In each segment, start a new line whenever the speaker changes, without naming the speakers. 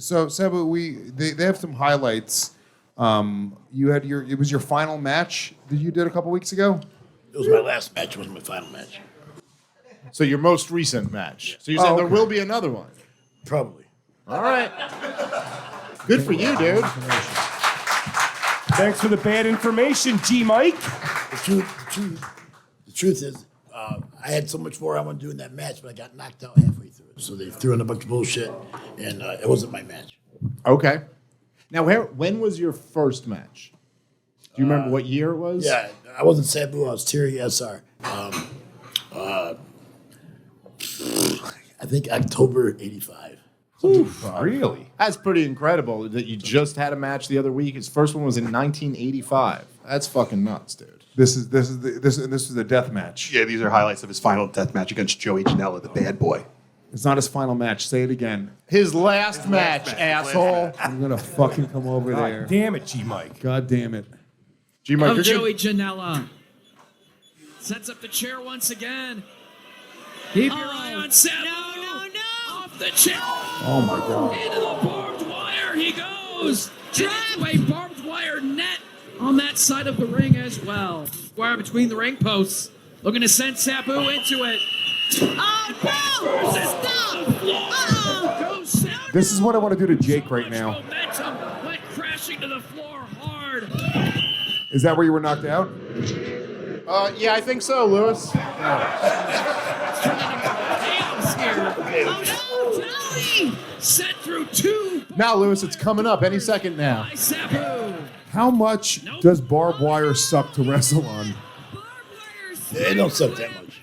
So Sabu, they have some highlights. It was your final match that you did a couple weeks ago.
It was my last match. It wasn't my final match.
So your most recent match. So you're saying there will be another one?
Probably.
All right. Good for you, dude.
Thanks for the bad information, G. Mike.
The truth is, I had so much more I wanted to do in that match, but I got knocked out halfway through it. So they threw in a bunch of bullshit, and it wasn't my match.
Okay. Now, when was your first match? Do you remember what year it was?
Yeah, I wasn't Sabu. I was Terry SR. I think October '85.
Really?
That's pretty incredible that you just had a match the other week. His first one was in 1985. That's fucking nuts, dude.
This is the death match.
Yeah, these are highlights of his final death match against Joey Janela, the bad boy.
It's not his final match. Say it again.
His last match, asshole.
I'm gonna fucking come over there.
God damn it, G. Mike.
God damn it.
G-Mike,
Of
you're
Joey
good?
Janela. Sets up the chair once again. Keep your eye on Sabu. No. Off the chair.
Oh my God.
Into the barbed wire he goes. Into a barbed wire net on that side of the ring as well. Wire between the ring posts. Looking to send Sabu into it.
Oh, no! Stop! Uh-oh!
This is what I want to do to Jake right now.
Momentum went crashing to the floor hard.
Is that where you were knocked out?
Yeah, I think so, Lewis.
Chaos here.
Oh, no, Joey!
Sent through two.
Now, Lewis, it's coming up any second now.
By Sabu.
How much does barbed wire suck to wrestle on?
It don't suck that much.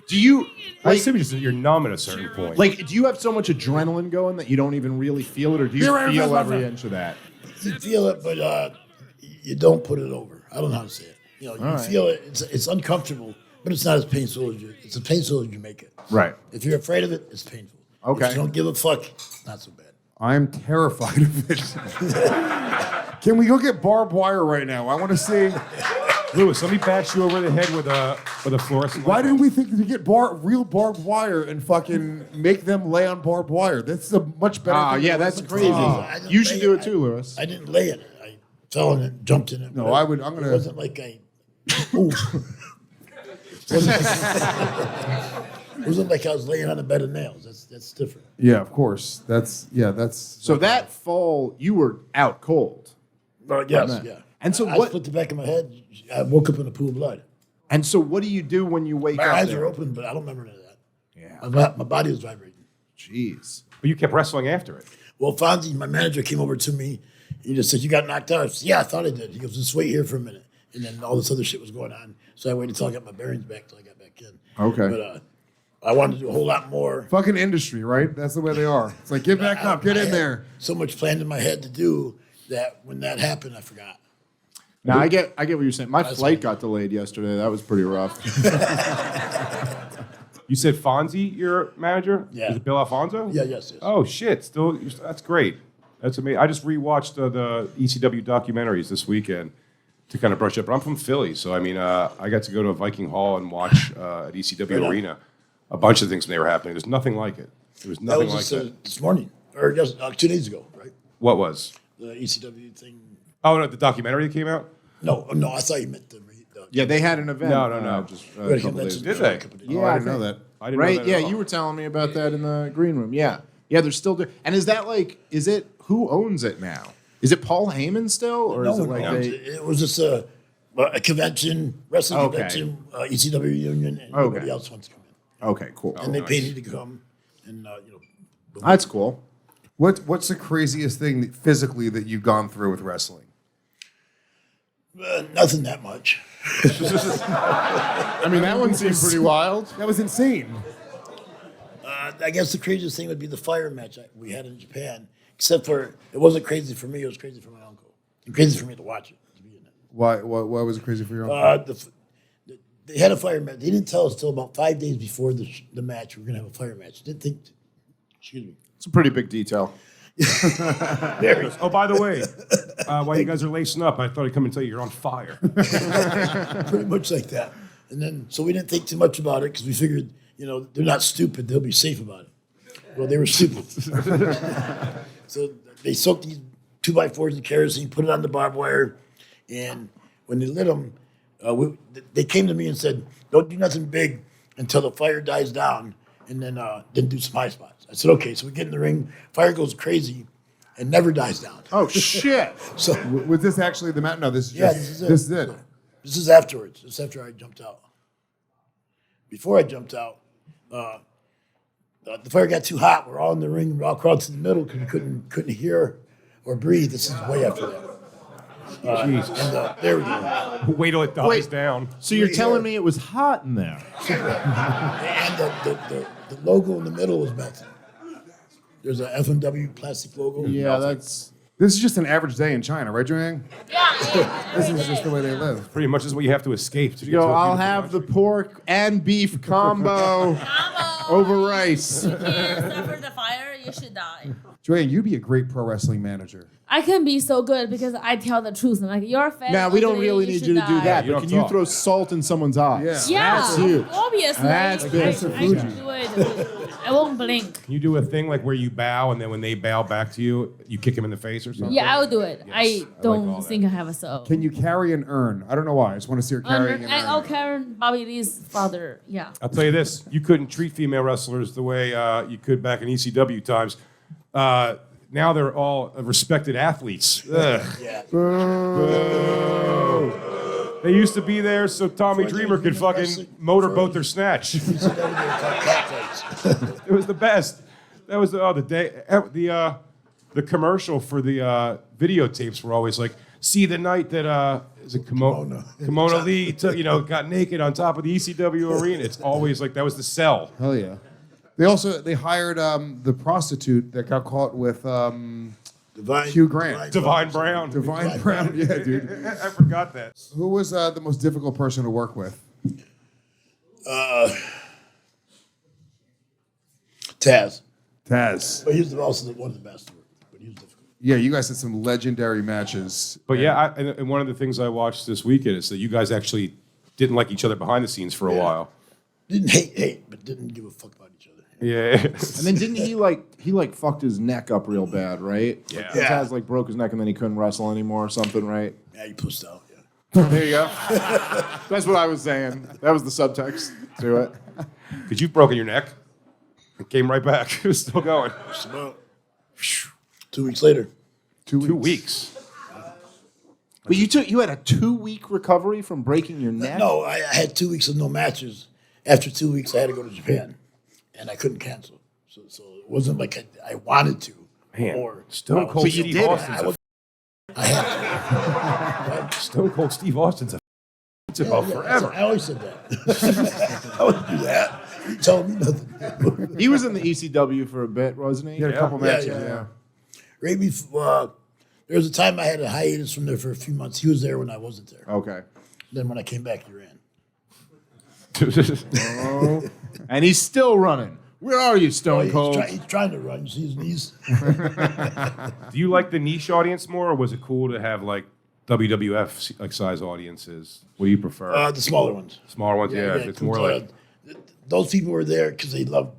Do you...
I assume you're numb at a certain point.
Like, do you have so much adrenaline going that you don't even really feel it, or do you feel every inch of that?
You feel it, but you don't put it over. I don't know how to say it. You know, you feel it. It's uncomfortable, but it's not as painful as you. It's as painful as you make it.
Right.
If you're afraid of it, it's painful.
Okay.
If you don't give a fuck, it's not so bad.
I'm terrified of it. Can we go get barbed wire right now? I want to see.
Lewis, let me bash you over the head with a fluorescent.
Why didn't we think to get real barbed wire and fucking make them lay on barbed wire? That's a much better.
Oh,
thing
yeah,
to
that's
listen
crazy.
to.
You should do it too, Lewis.
I didn't lay in it. I fell in it, jumped in it.
No,
but
I would. I'm gonna.
It wasn't like I. Ooh. It wasn't like I was laying on a bed of nails. That's different.
Yeah, of course. That's.
So that fall, you were out cold.
Yes, yeah.
And so
I
what?
split the back of my head. I woke up in a pool of blood.
And so what do you do when you wake
My
up?
eyes
there?
are open, but I don't remember any of that.
Yeah.
My body was vibrating.
Jeez.
But you kept wrestling after it.
Well, Fonzie, my manager, came over to me. He just said, "You got knocked out." I said, "Yeah, I thought I did." He goes, "Just wait here for a minute." And then all this other shit was going on. So I waited until I got my bearings back till I got back in.
Okay.
But I wanted to do a whole lot more.
Fucking industry, right? That's the way they are. It's like, get back up, get
I
in
had
there.
So much planned in my head to do that when that happened, I forgot.
Now I get what you're saying. My
That's
flight
fine.
got delayed yesterday. That was pretty rough.
You said Fonzie, your manager?
Yeah.
Is it Bill Alfonso?
Yeah, yes.
Oh, shit. Still, that's great. That's amazing. I just rewatched the ECW documentaries this weekend to kind of brush up. But I'm from Philly, so I mean, I got to go to a Viking Hall and watch at ECW Arena a bunch of things when they were happening. There's nothing like it. There was
That
nothing
was
like
just
that.
this morning, or just 2 days ago, right?
What was?
The ECW thing.
Oh, no, the documentary that came out?
No, I thought you meant the
Yeah, they had an event.
No.
Just
Right,
a
he
couple days
mentioned
ago.
Did they?
a couple days
Yeah,
ago.
I didn't know that.
I didn't know
Right?
that
Yeah,
at all.
you were telling me about that in the green room. Yeah. Yeah, they're still doing. And is that like? Is it who owns it now? Is it Paul Heyman still, or
No,
is it like they?
it was just a convention, wrestling
Okay.
convention, ECW reunion, and
Okay.
nobody else wants to come in.
Okay, cool.
And they paid me to come, and
That's cool.
What's the craziest thing physically that you've gone through with wrestling?
nothing that much.
I mean, that one seemed pretty wild.
That was insane.
I guess the craziest thing would be the fire match we had in Japan. Except for it wasn't crazy for me; it was crazy for my uncle. And crazy for me to watch it. To be in it.
Why was it crazy for your uncle?
They had a fire match. They didn't tell us till about 5 days before the match we were going to have a fire match. Didn't think. Excuse me.
It's a pretty big detail.
Oh, by the way, while you guys are lacing up, I thought I'd come and tell you you're on fire.
Pretty much like that. And then, so we didn't think too much about it because we figured, they're not stupid. They'll be safe about it. Well, they were stupid. So they soaked these 2x4s in kerosene, put it on the barbed wire, and when they lit them, they came to me and said, "Don't do nothing big until the fire dies down, and then do some high spots." I said, "Okay." So we get in the ring, fire goes crazy, and never dies down.
Oh shit!
So
Was this actually the match? No, this is
yeah,
just,
this is it. This is afterwards. This is after I jumped out. Before I jumped out, the fire got too hot. We're all in the ring. We're all crawled to the middle because we couldn't hear or breathe. This is way after that. And there we go.
Wait till it dies down.
So you're
Right
telling
here.
me it was hot in there?
And the logo in the middle was melted. There's a FMW plastic logo.
Yeah, that's.
This is just an average day in China, right, Jioaying?
Yeah.
This is just the way they live.
Pretty much is what you have to escape. To get
Yo,
to a
I'll
beautiful
have the
country.
pork and beef combo over rice.
You can't suffer the fire, you should die.
Jioaying, you'd be a great pro wrestling manager.
I can be so good because I tell the truth. I'm like, you're fat.
Now, we don't
ugly,
really need
should
you to do
die.
that,
you
but
don't
can you
talk.
throw salt in someone's eyes?
Yeah,
That's huge.
obviously.
That's big.
I can do it. I won't blink.
Can you do a thing like where you bow and then when they bow back to you, you kick them in the face or something?
Yeah, I'll do it.
Yes,
I
all
don't
that.
think I have a soul.
Can you carry an urn? I don't know why. I just want to see her carrying an urn.
Oh, Karen, Bobby Lee's father. Yeah.
I'll tell you this: you couldn't treat female wrestlers the way you could back in ECW times. Now they're all respected athletes. Ugh.
Yeah.
They used to be there so Tommy Dreamer could fucking motorboat their snatch. It was the best. That was the day. The commercial for the videotapes were always like, "See the night that is it Kimono Lee got naked on top of the ECW arena." It's always like that was the sell.
Hell yeah. They hired the prostitute that got caught with Hugh Grant.
Divine Brown.
Divine Brown. Yeah, dude.
I forgot that.
Who was the most difficult person to work with?
Taz.
Taz.
But he was also one of the best to work with, but he was difficult.
Yeah, you guys had some legendary matches.
But yeah, and one of the things I watched this weekend is that you guys actually didn't like each other behind the scenes for a while.
Didn't hate, but didn't give a fuck about each other.
Yeah.
And then didn't he fucked his neck up real bad, right?
Yeah.
Taz broke his neck and then he couldn't wrestle anymore or something, right?
Yeah, he pushed out. Yeah.
There you go. That's what I was saying. That was the subtext to it.
Because you've broken your neck. It came right back. It was still going.
Just about 2 weeks later.
2 weeks.
But you had a 2-week recovery from breaking your neck?
No, I had 2 weeks of no matches. After 2 weeks, I had to go to Japan, and I couldn't cancel. So it wasn't like I wanted to.
Man,
Or
Stone Cold
but you
Steve
did it.
Austin's
I had to.
Stone Cold Steve Austin's it's about forever.
I always said that. I wouldn't do that. You telling me nothing.
He was in the ECW for a bit, wasn't he?
He had a couple matches,
yeah.
yeah.
Right before, there was a time I had a hiatus from there for a few months. He was there when I wasn't there.
Okay.
Then when I came back, he ran.
And he's still running. Where are you, Stone Cold?
He's trying to run. You see his knees?
Do you like the niche audience more, or was it cool to have like WWF size audiences? What do you prefer?
The smaller ones.
Smaller ones, yeah. It's more like
those people were there because they love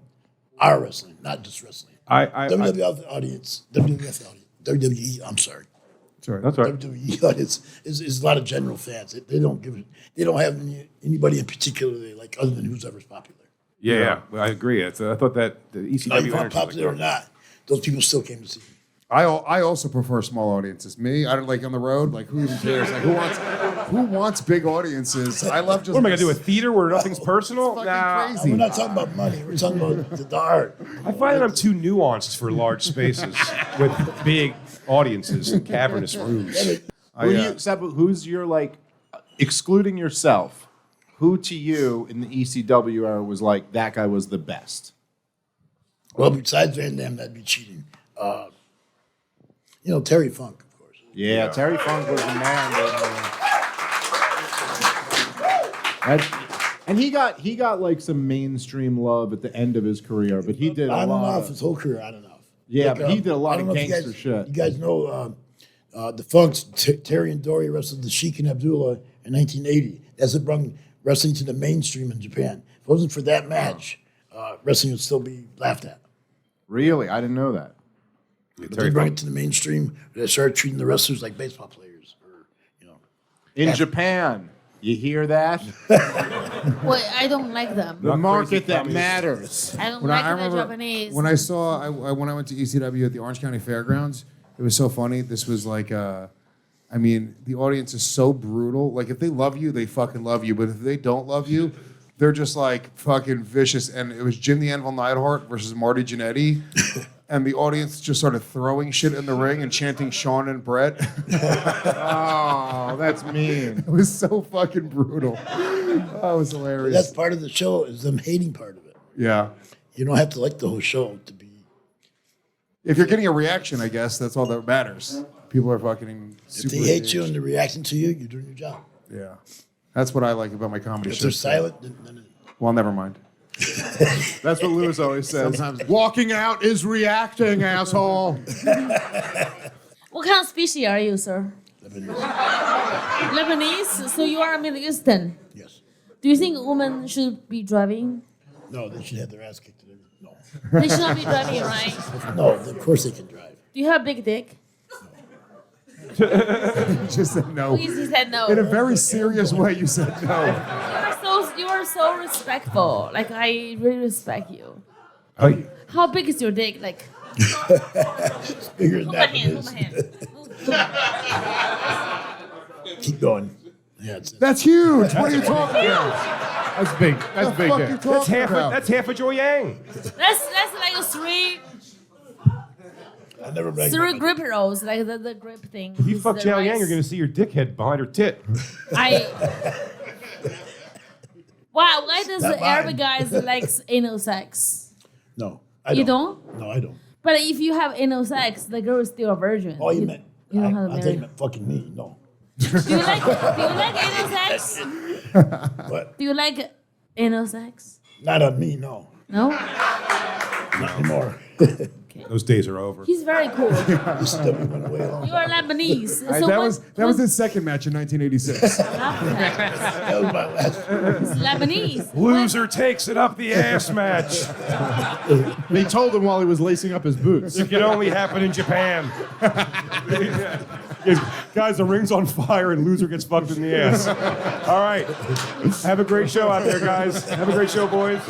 our wrestling, not just wrestling. WWF audience, WWE. I'm sorry.
Sorry.
that's right.
WWE audience is a lot of general fans. They don't give it. They don't have anybody in particular they like other than who's ever's popular.
Yeah, I agree. I thought that the ECW
Now, if I'm
energy was
popular or
like,
not, those people still came to see me.
I also prefer small audiences. Me, I don't like on the road. Like who even cares? Like who wants big audiences? I love just.
what am I gonna do? A theater where nothing's personal?
fucking
Nah.
crazy.
We're not talking about money. We're talking about the art.
I find that I'm too nuanced for large spaces with big audiences and cavernous rooms.
Sabu, who's your excluding yourself? Who to you in the ECW era was like that guy was the best?
Well, besides Van Damme, that'd be cheating. Terry Funk, of course.
Yeah, Terry Funk was the man. And he got like some mainstream love at the end of his career, but he did a
On and
lot.
off his whole career, on and off.
Yeah, but he did a lot
I don't
of
know if
gangster shit.
You guys know the Funks, Terry and Dory wrestled the Sheik and Abdullah in 1980. That's what brought wrestling to the mainstream in Japan. If it wasn't for that match, wrestling would still be laughed at.
Really? I didn't know that.
But they brought it to the mainstream. They started treating the wrestlers like baseball players, or
In Japan, you hear that?
Well, I don't like them.
The market that matters.
I don't
When
like
I
the
remember
Japanese.
when I saw when I went to ECW at the Orange County Fairgrounds, it was so funny. This was like, I mean, the audience is so brutal. Like, if they love you, they fucking love you. But if they don't love you, they're just like fucking vicious. And it was Jim the Anvil Neidhart versus Marty Jannetty. And the audience just started throwing shit in the ring and chanting Sean and Brett.
Oh, that's mean.
It was so fucking brutal. Oh, it was hilarious.
that's part of the show. Is them hating part of it.
Yeah.
You don't have to like the whole show to be.
If you're getting a reaction, I guess that's all that matters. People are fucking
If
super
they hate you
engaged.
and they're reacting to you, you're doing your job.
Yeah. That's what I like about my comedy
If
shows.
they're silent, then
Well, never mind.
That's what Lewis always says.
Sometimes-
Walking out is reacting, asshole.
What kind of species are you, sir? Lebanese? So you are Middle Eastern.
yes.
Do you think women should be driving?
No, they should have their ass kicked. No.
They should not be driving, right?
No, of course they can drive.
Do you have a big dick?
Just said no.
Please, he said no.
In a very serious way, you said no.
You are so respectful. Like, I really respect you.
Oh,
How big is your dick? Like,
Bigger than
move my
that.
hand,
it
move
is.
my hand.
Keep going. Yeah, it's
That's huge. What are you talking about?
That's big. That's
What the
big.
fuck
dick.
you talking about?
that's half a Joy Yang.
That's like a
I never bragged
three
about
grip rolls, like the grip thing.
If you fuck Jioaying, you're gonna see your dickhead behind her tit.
Why does
Not
the
mine.
Arabic guys like anal sex?
No, I
You
don't.
don't?
No, I don't.
But if you have anal sex, the girl is still a virgin.
Oh, you meant.
You don't have
I
to
think
marry.
you meant fucking me. No.
Do you like anal sex?
But
Do you like anal sex?
not on me, no.
No?
Not anymore.
Those days are over.
He's very cool.
You still went away a long
You are Lebanese. So
that was his second match in 1986.
That was my last.
He's Lebanese.
Loser takes it up the ass match.
They told him while he was lacing up his boots.
It can only happen in Japan. Guys, the ring's on fire and loser gets fucked in the ass. All right. Have a great show out there, guys. Have a great show, boys.